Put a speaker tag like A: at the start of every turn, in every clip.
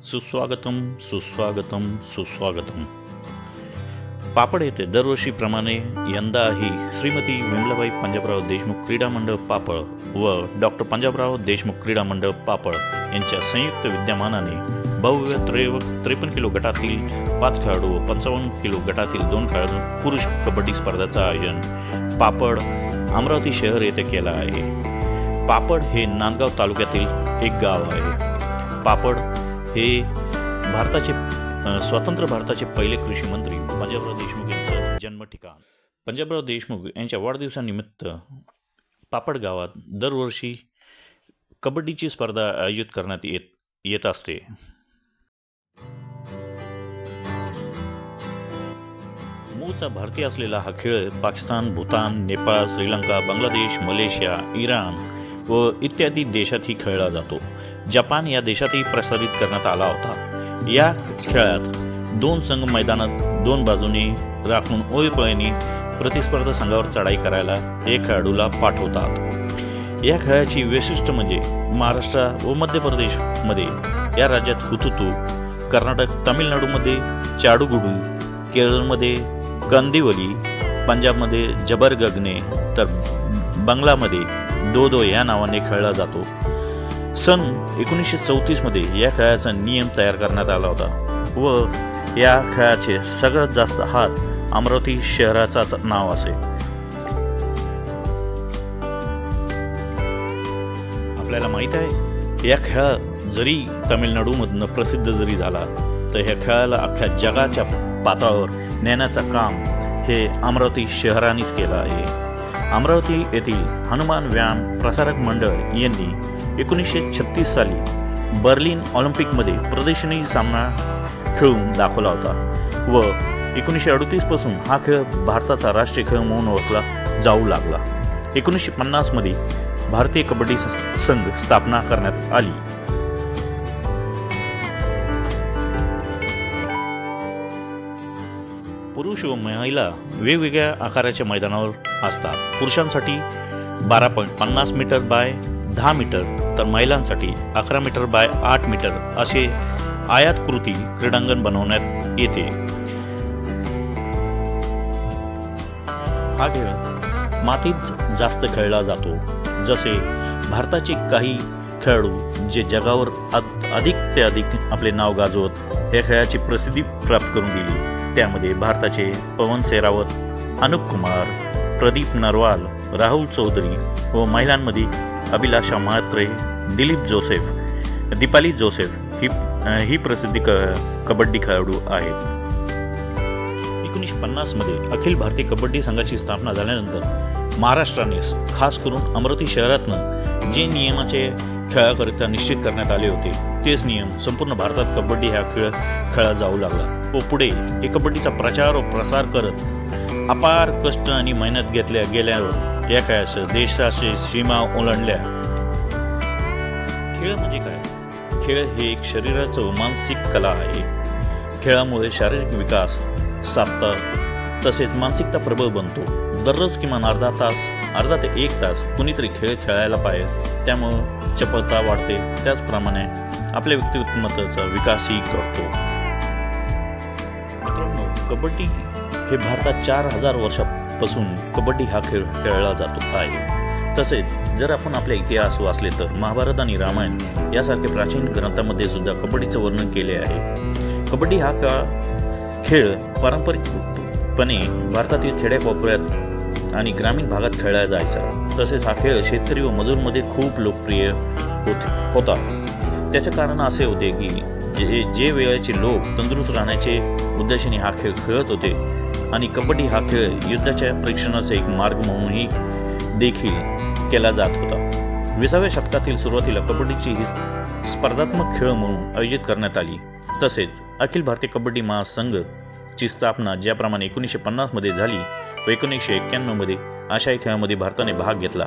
A: सुस्वागतम सुस्वागतम सुस्वागतम. पापड येथे दरवर्षीप्रमाणे यंदाही श्रीमती विमलाबाई पंजाबराव देशमुख क्रीडा मंडळ पापड व डॉक्टर पंजाबराव देशमुख क्रीडा मंडळ पापड यांच्या संयुक्त विद्यमानाने भव्य 53 किलो गटातील 5 खेळाडू व 55 किलो गटातील 2 खेळाडू पुरुष कबड्डी स्पर्धेचं आयोजन पापड अमरावती शहर येथे केलं आहे. पापड हे नांदगाव तालुक्यातील एक गाव आहे. पापड हे स्वतंत्र भारताचे पहिले कृषी मंत्री पंजाबराव देशमुख यांचं जन्म ठिकाण. पंजाबराव देशमुख यांच्या वाढदिवसानिमित्त पापड गावात दरवर्षी कबड्डीची स्पर्धा आयोजित करण्यात येत असते. मूळचा भारतीय असलेला हा खेळ पाकिस्तान, भूतान, नेपाळ, श्रीलंका, बांगलादेश, मलेशिया, इराण व इत्यादी देशातही खेळला जातो. जपान या देशातही प्रसारित करण्यात आला होता. या खेळात 2 संघ मैदानात 2 बाजूने राखून ओळीपळीने प्रतिस्पर्धा संघावर चढाई करायला एक खेळाडूला पाठवतात. या खेळाची वैशिष्ट्य म्हणजे महाराष्ट्र व मध्य प्रदेशमध्ये या राज्यात हुतुतू, कर्नाटक तामिळनाडूमध्ये चाडुगुडू, केरळमध्ये कंदिवली, पंजाबमध्ये जबरगगने तर बंगलामध्ये दो या नावाने खेळला जातो. सन 1934 मध्ये या खेळाचा नियम तयार करण्यात आला होता व या खेळाचे सगळ्यात जास्त हात अमरावती शहराचाच नाव असे. आपल्याला माहित आहे या खेळ जरी तामिळनाडूमधनं प्रसिद्ध जरी झाला तर ह्या खेळाला अख्ख्या जगाच्या पातळीवर नेण्याचं काम हे अमरावती शहरानेच केलं आहे. अमरावती येथील हनुमान व्यायाम प्रसारक मंडळ यांनी 1936 साली बर्लिन ऑलिम्पिकमध्ये प्रदर्शनी सामना खेळून दाखवला होता व 1938 पासून हा खेळ भारताचा राष्ट्रीय खेळ म्हणून ओळखला जाऊ लागला. 1950 मध्ये भारतीय कबड्डी संघ स्थापना करण्यात आली. पुरुष व महिला वेगवेगळ्या आकाराच्या मैदानावर असतात. पुरुषांसाठी 12.50 मीटर बाय 10 मीटर तर महिलांसाठी 11 मीटर बाय 8 मीटर असे आयताकृती क्रीडांगण बनवण्यात येते. हा खेळ मातीत जास्त खेळला जातो. जसे भारताचे काही खेळाडू जे जगावर अधिक ते अधिक आपले नाव गाजवत या खेळाची प्रसिद्धी प्राप्त करून दिली. त्यामध्ये भारताचे पवन सेरावत, अनुप कुमार, प्रदीप नरवाल, राहुल चौधरी व महिलांमध्ये अभिलाषा म्हात्रे, दिलीप जोसेफ, दीपाली जोसेफ ही प्रसिद्ध कबड्डी खेळाडू आहेत. 1950 मध्ये अखिल भारतीय कबड्डी संघाची स्थापना झाल्यानंतर महाराष्ट्राने खास करून अमरावती शहरातनं जे नियमाचे खेळाकरिता निश्चित करण्यात आले होते तेच नियम संपूर्ण भारतात कबड्डी हा खेळ खेळला जाऊ लागला व पुढे हे कबड्डीचा प्रचार व प्रसार करत अपार कष्ट आणि मेहनत घेतल्या गेल्यावर या खेळाच्या देशाची सीमा ओलांडल्या. खेळ म्हणजे काय? खेळ हे एक शरीराचं व मानसिक कला आहे. खेळामुळे शारीरिक विकास साधतात तसेच मानसिकता प्रबळ बनतो. दररोज किमान अर्धा ते 1 तास कुणीतरी खेळ खेळायला पाहिजे. त्यामुळं चपळता वाढते. त्याचप्रमाणे आपल्या व्यक्तिमत्वाचा विकासही करतो. मित्रांनो, कबड्डी हे भारतात 4000 वर्षापासून कबड्डी हा खेळ खेळला जातो आहे. तसेच जर आपण आपले इतिहास वाचले तर महाभारत आणि रामायण यासारख्या प्राचीन ग्रंथामध्ये सुद्धा कबड्डीचं वर्णन केले आहे. कबड्डी हा खेळ पारंपरिकपणे भारतातील खेड्याकोपऱ्यात आणि ग्रामीण भागात खेळला जायचा. तसेच हा खेळ शेतकरी व मजूरमध्ये खूप लोकप्रिय होता. त्याचे कारण असे होते की जे वेळेचे लोक तंदुरुस्त राहण्याचे उद्देशाने हा खेळ खेळत होते आणि कबड्डी हा खेळ युद्धाच्या परीक्षणाचा एक मार्ग म्हणूनही देखील केला जात होता. 20व्या शतकातील सुरुवातीला कबड्डीची ही स्पर्धात्मक खेळ म्हणून आयोजित करण्यात आली. तसेच अखिल भारतीय कबड्डी महासंघची स्थापना ज्याप्रमाणे 1950 मध्ये झाली व 1991 मध्ये आशियाई खेळामध्ये भारताने भाग घेतला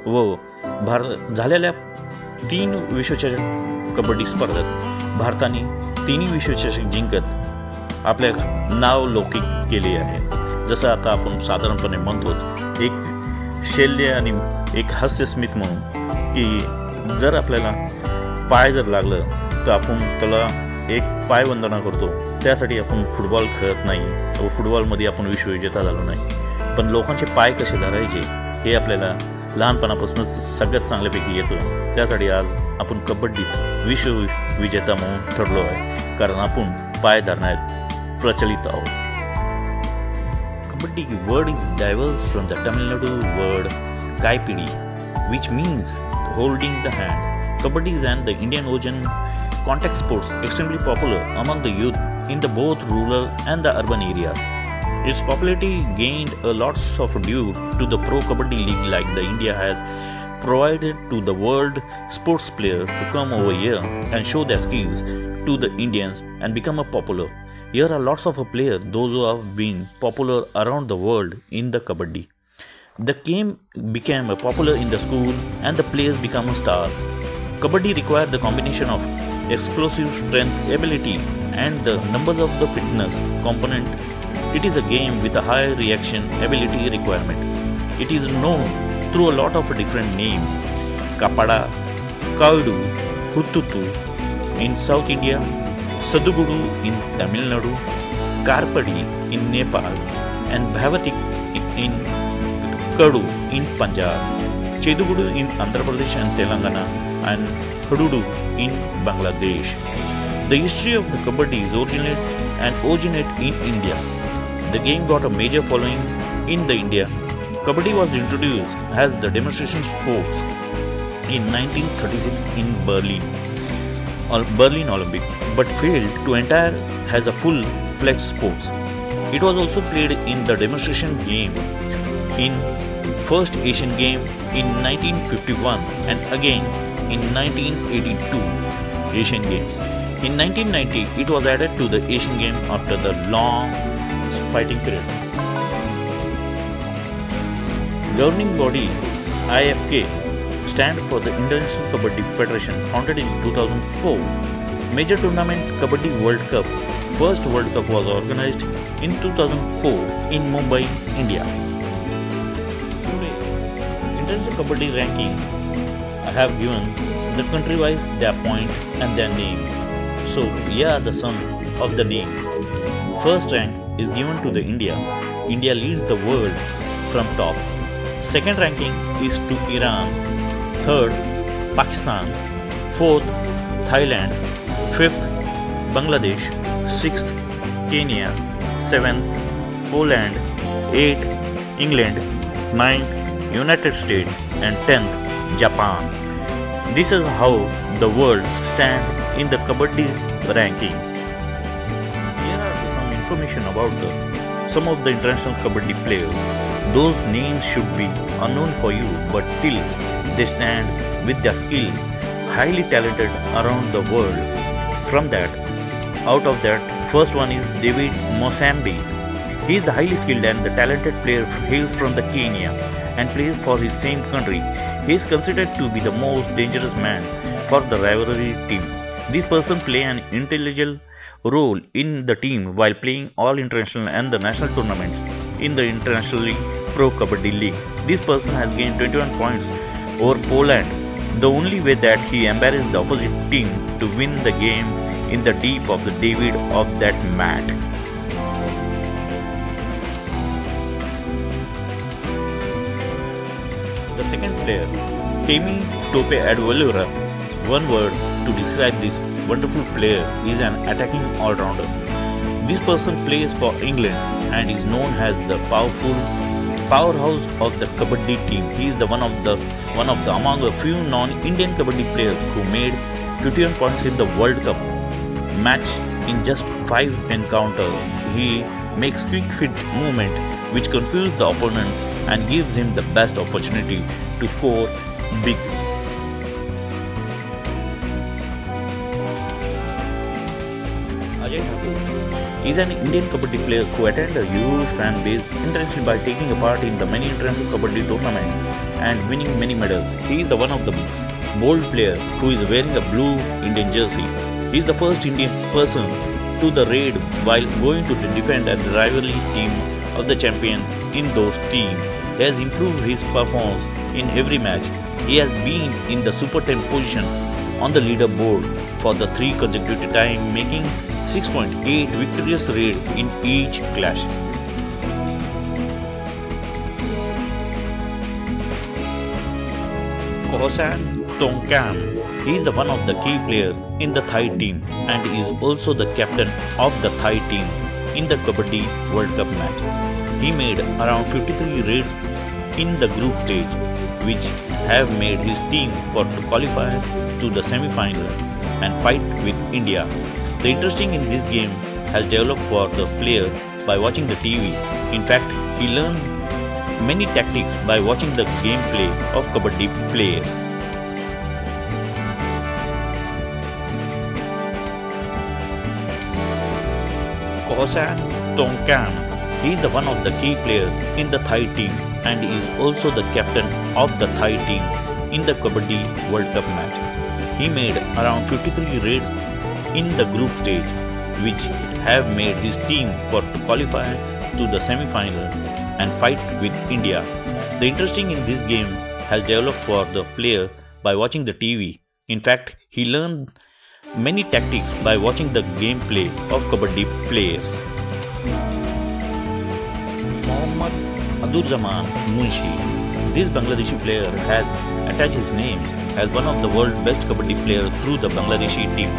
A: व झालेल्या 3 विश्वचषक कबड्डी स्पर्धेत भारताने 3 विश्वचषक जिंकत आपले नाव लौकिक केले आहे. जसं आता आपण साधारणपणे म्हणतोच एक शैल्य आणि एक हास्यस्मित म्हणून की जर आपल्याला पाय जर लागलं तर आपण त्याला एक पायवंदना करतो. त्यासाठी आपण फुटबॉल खेळत नाही व फुटबॉलमध्ये आपण विश्वविजेता झालो नाही. पण लोकांचे पाय कसे धरायचे हे आपल्याला लहानपणापासूनच सगळ्यात चांगल्यापैकी येतं. त्यासाठी आज आपण कबड्डीत विश्वविजेता म्हणून ठरलो आहे, कारण आपण पाय धरण्यात प्रचलित आहोत. Kabaddi word is diverse from the Tamil Nadu word kaipidi, which means holding the hand. Kabaddi is an the Indian Ocean contact sports extremely popular among the youth in the both rural and the urban areas. Its popularity gained a lots of due to the Pro Kabaddi League like the India has provided to the world sports players to come over here and show their skills to the Indians and become a popular. Here are lots of players, those who have been popular around the world in the Kabaddi. The game became popular in the school and the players become stars. Kabaddi required the combination of explosive strength, ability and the numbers of the fitness component. It is a game with a high reaction ability requirement. It is known through a lot of different names. Kapada, Kaudu, Huttutu in South India, Sadugudu in Tamil Nadu, Karpadi in Nepal, and Bhavatik in Kadu in Punjab, Chedugudu in Andhra Pradesh and Telangana, and Hududu in Bangladesh. The history of the Kabaddi is originate in India. The game got a major following in the India. Kabaddi was introduced as the demonstration sports in 1936 in Berlin Olympic, but failed to enter as a full-fledged sports. It was also played in the demonstration game in first Asian Game in 1951 and again in 1982 Asian Games. In 1990, it was added to the Asian Game after the long fighting period. Governing body IFK stand for the International Kabaddi Federation, founded in 2004. Major tournament Kabaddi World Cup. First World Cup was organized in 2004 in Mumbai, India. Today, International Kabaddi ranking I have given the country-wise their point and their name. So here are the sum of the name. First rank is given to the India. India leads the world from top. Second ranking is to Iran. Third, Pakistan. Fourth, Thailand. Fifth, Bangladesh. Sixth, Kenya. Seventh, Poland. Eighth, England. Ninth, United States. And 10th, Japan. This is how the world stands in the Kabaddi ranking. Here are some information about some of the international Kabaddi players. Those names should be unknown for you, but till they stand with their skill, highly talented around the world. Out of that, first one is David Mosambi. He is the highly skilled and the talented player, hails from the Kenya and plays for his same country. He is considered to be the most dangerous man for the rivalry team. This person plays an intelligent role in the team while playing all international and the national tournaments in the International Pro Kabaddi League. This person has gained 21 points over Poland, the only way that he embarrassed the opposite team to win the game in the deep of the David of that mat. The second player, Temi Tope Advalura. One word to describe this wonderful player is an attacking all-rounder. This person plays for England and is known as the powerhouse of the Kabaddi team. He is the one of the among a few non-Indian Kabaddi players who made 51 points in the World Cup match in just 5 encounters. He makes quick feet movement which confuse the opponent and gives him the best opportunity to score big. Ajay Thakur is an Indian Kabaddi player who attained a huge fan base internationally by taking a part in the many international Kabaddi tournaments and winning many medals. He is the one of the bold player who is wearing a blue Indian jersey. He is the first Indian person to the raid while going to defend at the rivalry team of the champion in those teams. He has improved his performance in every match. He has been in the Super 10 position on the leaderboard for the 3 consecutive time, making 6.8 victorious raid in each clash. Kohosan Tongkam is one of the key players in the Thai team and is also the captain of the Thai team in the Kabaddi World Cup match. He made around 53 raids in the group stage, which have made his team to qualify to the semi-final and fight with India. The interesting in this game has developed for the player by watching the TV. In fact, he learned many tactics by watching the gameplay of Kabaddi players. Kohosan Tongkam is one of the key players in the Thai team and is also the captain of the Thai team in the Kabaddi World Cup match. He made around 53 raids in the group stage, which have made his team to qualify to the semi-final and fight with India. The interesting in this game has developed for the player by watching the TV. In fact, he learned many tactics by watching the gameplay of Kabaddi players. Mohammad Abdurrahman Munshi. This Bangladeshi player has attached his name as one of the world's best Kabaddi players through the Bangladeshi team.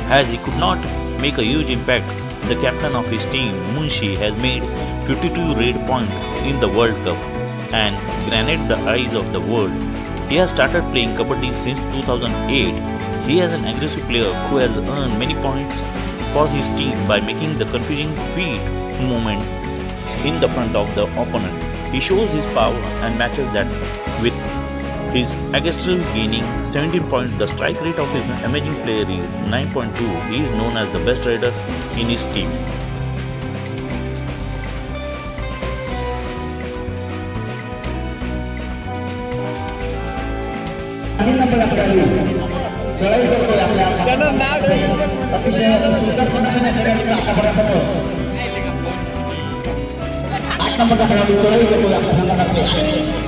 A: As he could not make a huge impact, the captain of his team, Munshi, has made 52 raid points in the World Cup and granted the eyes of the world. He has started playing Kabaddi since 2008. He is an aggressive player who has earned many points for his team by making the confusing feet movement in the front of the opponent. He shows his power and matches that with his Agastral gaining 17 points. The strike rate of his amazing player is 9.2. He is known as the best rider in his team.
B: चढाई करतोय आपल्या अतिशय सुंदर पद्धतीने खेळाडूंनी आतापर्यंत 8 नंबरचा खेळाडू चढाई करतोय आपल्या संघातर्फे